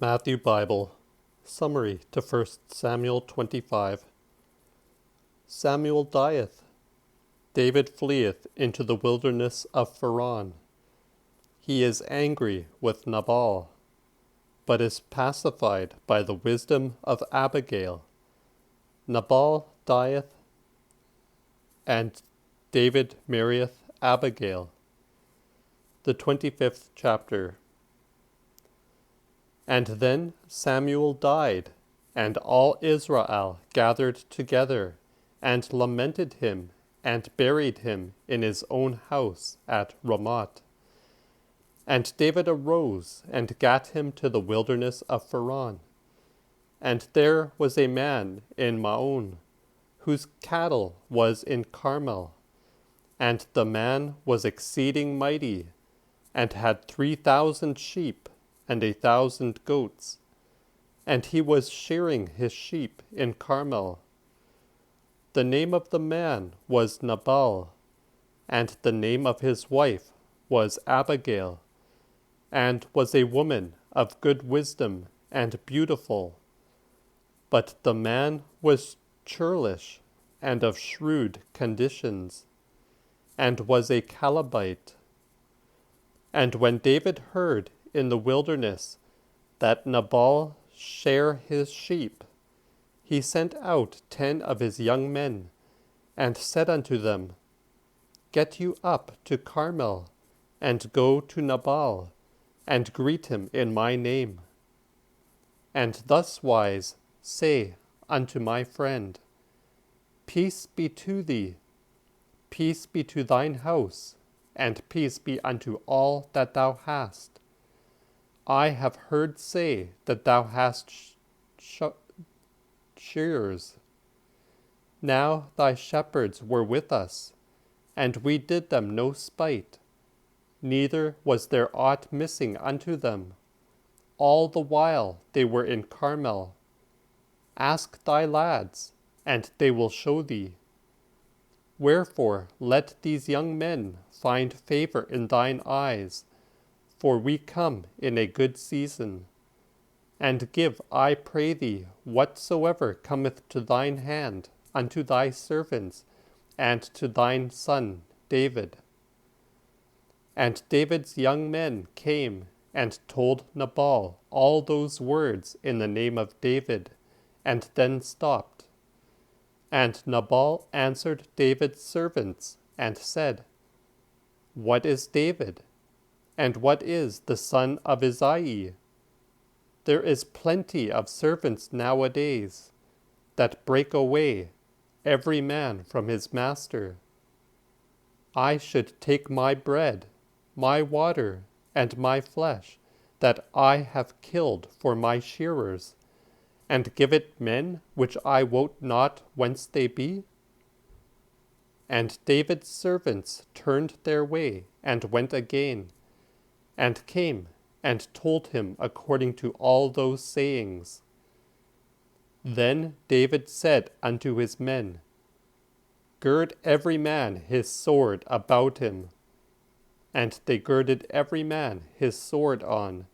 Matthew Bible Summary to 1 Samuel 25. Samuel dieth. David fleeth into the wilderness of Pharaon. He is angry with Nabal, but is pacified by the wisdom of Abigail. Nabal dieth, and David marrieth Abigail. The 25th chapter. And then Samuel died, and all Israel gathered together, and lamented him, and buried him in his own house at Ramoth. And David arose, and gat him to the wilderness of Pharaon. And there was a man in Maon, whose cattle was in Carmel. And the man was exceeding mighty, and had 3,000 sheep, and 1,000 goats, and he was shearing his sheep in Carmel. The name of the man was Nabal, and the name of his wife was Abigail, and was a woman of good wisdom and beautiful. But the man was churlish, and of shrewd conditions, and was a Calebite. And when David heard in the wilderness that Nabal shear his sheep, he sent out 10 of his young men, and said unto them, Get you up to Carmel, and go to Nabal, and greet him in my name. And thuswise say unto my friend, Peace be to thee, peace be to thine house, and peace be unto all that thou hast. I have heard say that thou hast shearers. Now thy shepherds were with us, and we did them no spite, neither was there aught missing unto them, all the while they were in Carmel. Ask thy lads, and they will show thee. Wherefore let these young men find favor in thine eyes, for we come in a good season. And give, I pray thee, whatsoever cometh to thine hand unto thy servants, and to thine son David. And David's young men came and told Nabal all those words in the name of David, and then stopped. And Nabal answered David's servants, and said, What is David? And what is the son of Isai? There is plenty of servants nowadays, that break away, every man from his master. I should take my bread, my water, and my flesh, that I have killed for my shearers, and give it men which I wot not whence they be? And David's servants turned their way, and went again, and came and told him according to all those sayings. Then David said unto his men, Gird every man his sword about him. And they girded every man his sword on.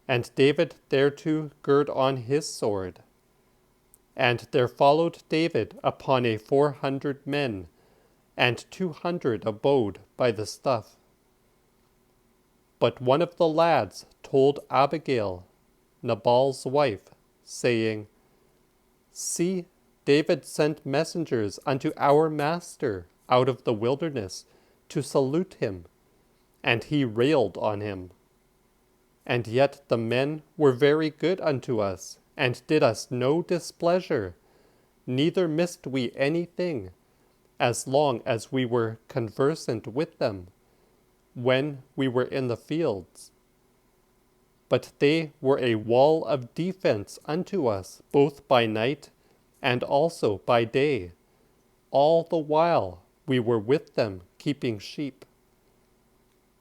And David thereto girt on his sword. And there followed David upon 400 men, and 200 abode by the stuff. But one of the lads told Abigail, Nabal's wife, saying, See, David sent messengers unto our master out of the wilderness to salute him, and he railed on him. And yet the men were very good unto us, and did us no displeasure, neither missed we anything, as long as we were conversant with them, when we were in the fields. But they were a wall of defense unto us, both by night and also by day, all the while we were with them keeping sheep.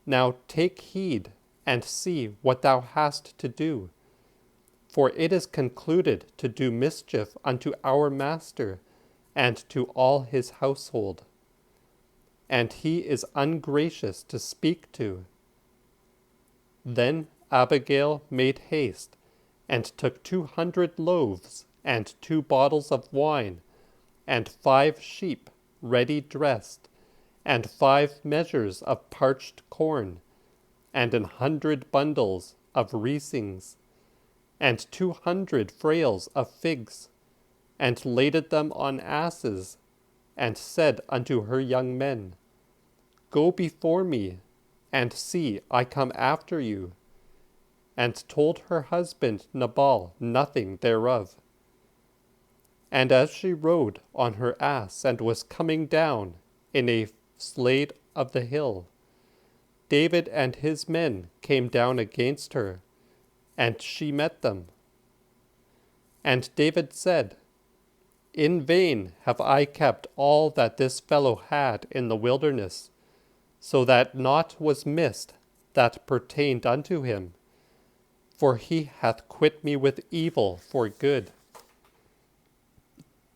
Now take heed, and see what thou hast to do, for it is concluded to do mischief unto our master, and to all his household. And he is ungracious to speak to. Then Abigail made haste, and took 200 loaves, and 2 bottles of wine, and 5 sheep ready dressed, and 5 measures of parched corn, and 100 bundles of risings, and 200 frails of figs, and laded them on asses, and said unto her young men, Go before me, and see, I come after you, and told her husband Nabal nothing thereof. And as she rode on her ass, and was coming down in a slade of the hill, David and his men came down against her, and she met them. And David said, In vain have I kept all that this fellow had in the wilderness, so that naught was missed that pertained unto him. For he hath quit me with evil for good.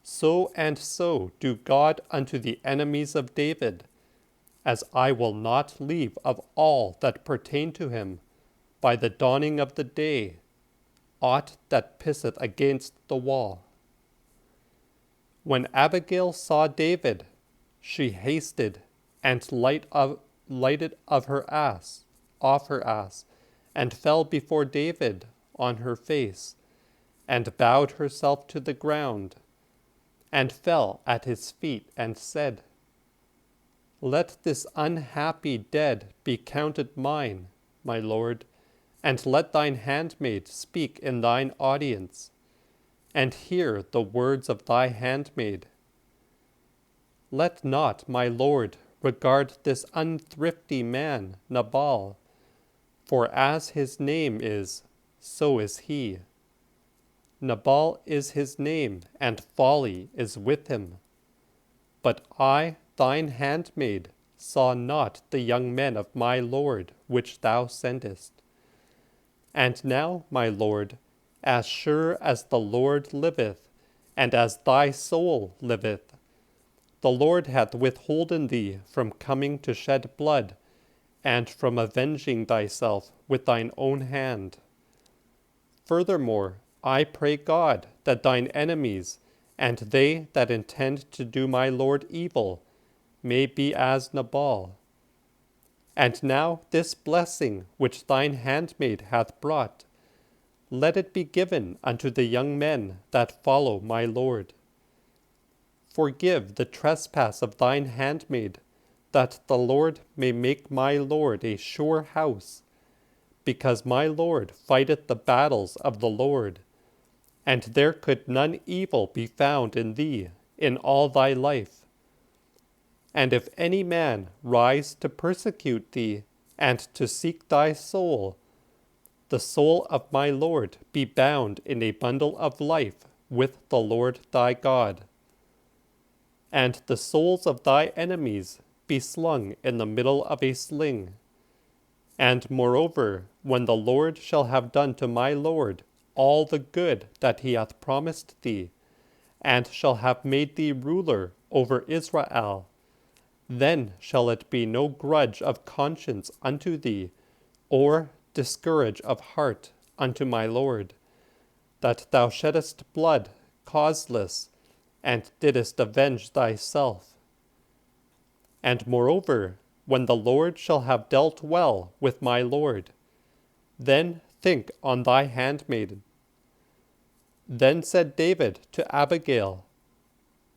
So and so do God unto the enemies of David, as I will not leave of all that pertain to him, by the dawning of the day, aught that pisseth against the wall. When Abigail saw David, she hasted and lighted off her ass, and fell before David on her face, and bowed herself to the ground, and fell at his feet, and said, Let this unhappy dead be counted mine, my lord, and let thine handmaid speak in thine audience, and hear the words of thy handmaid. Let not my lord regard this unthrifty man, Nabal, for as his name is, so is he. Nabal is his name, and folly is with him. But I, thine handmaid, saw not the young men of my lord which thou sendest. And now, my lord, as sure as the Lord liveth, and as thy soul liveth, the Lord hath withholden thee from coming to shed blood, and from avenging thyself with thine own hand. Furthermore, I pray God that thine enemies, and they that intend to do my lord evil, may be as Nabal. And now this blessing which thine handmaid hath brought, let it be given unto the young men that follow my lord. Forgive the trespass of thine handmaid, that the Lord may make my lord a sure house, because my lord fighteth the battles of the Lord, and there could none evil be found in thee in all thy life. And if any man rise to persecute thee, and to seek thy soul, the soul of my lord be bound in a bundle of life with the Lord thy God. And the souls of thy enemies be slung in the middle of a sling. And moreover, when the Lord shall have done to my lord all the good that he hath promised thee, and shall have made thee ruler over Israel, then shall it be no grudge of conscience unto thee, or discourage of heart unto my lord, that thou sheddest blood causeless, and didst avenge thyself. And moreover, when the Lord shall have dealt well with my lord, then think on thy handmaiden. Then said David to Abigail,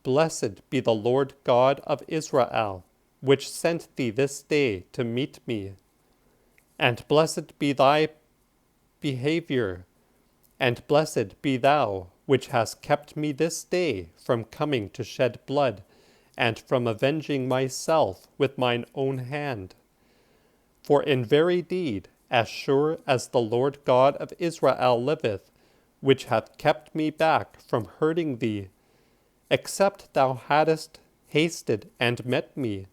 Blessed be the Lord God of Israel, which sent thee this day to meet me. And blessed be thy behavior, and blessed be thou, which hast kept me this day from coming to shed blood, and from avenging myself with mine own hand. For in very deed, as sure as the Lord God of Israel liveth, which hath kept me back from hurting thee, except thou hadst hasted and met me,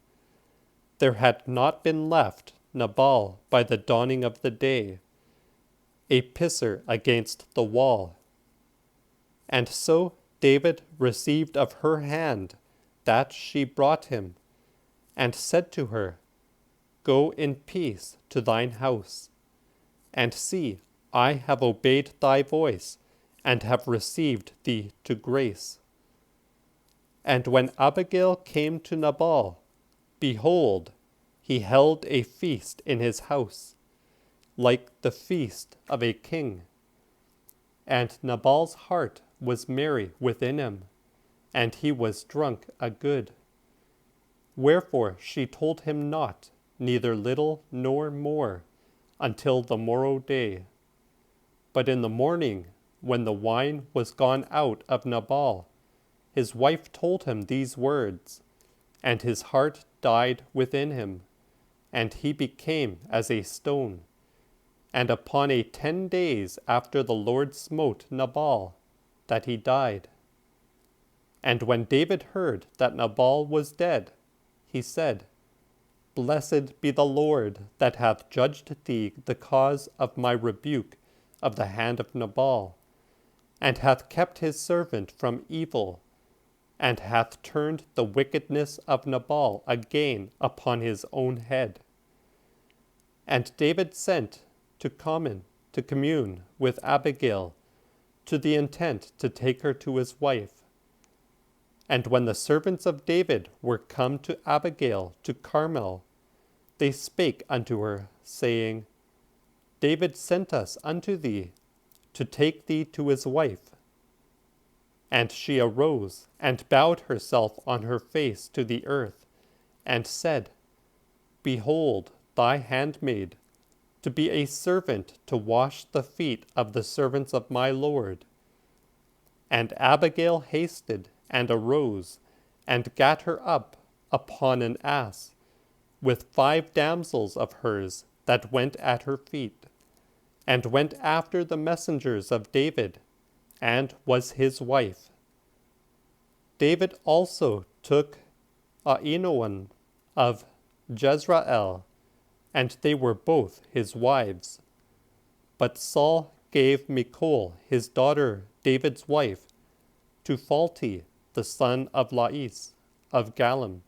there had not been left Nabal by the dawning of the day, a pisser against the wall. And so David received of her hand that she brought him, and said to her, Go in peace to thine house, and see, I have obeyed thy voice, and have received thee to grace. And when Abigail came to Nabal, behold, he held a feast in his house, like the feast of a king. And Nabal's heart was merry within him, and he was drunk a good. Wherefore she told him not, neither little nor more, until the morrow day. But in the morning, when the wine was gone out of Nabal, his wife told him these words, and his heart died within him, and he became as a stone. And upon 10 days after the Lord smote Nabal, that he died. And when David heard that Nabal was dead, he said, Blessed be the Lord that hath judged thee the cause of my rebuke of the hand of Nabal, and hath kept his servant from evil, and hath turned the wickedness of Nabal again upon his own head. And David sent to commune with Abigail, to the intent to take her to his wife. And when the servants of David were come to Abigail to Carmel, they spake unto her, saying, David sent us unto thee, to take thee to his wife. And she arose, and bowed herself on her face to the earth, and said, Behold thy handmaid, to be a servant to wash the feet of the servants of my Lord. And Abigail hasted, and arose, and gat her up upon an ass, with 5 damsels of hers that went at her feet, and went after the messengers of David, and was his wife. David also took Ahinoam of Jezreel, and they were both his wives. But Saul gave Michal, his daughter David's wife, to Phalti, the son of Lais, of Gallim.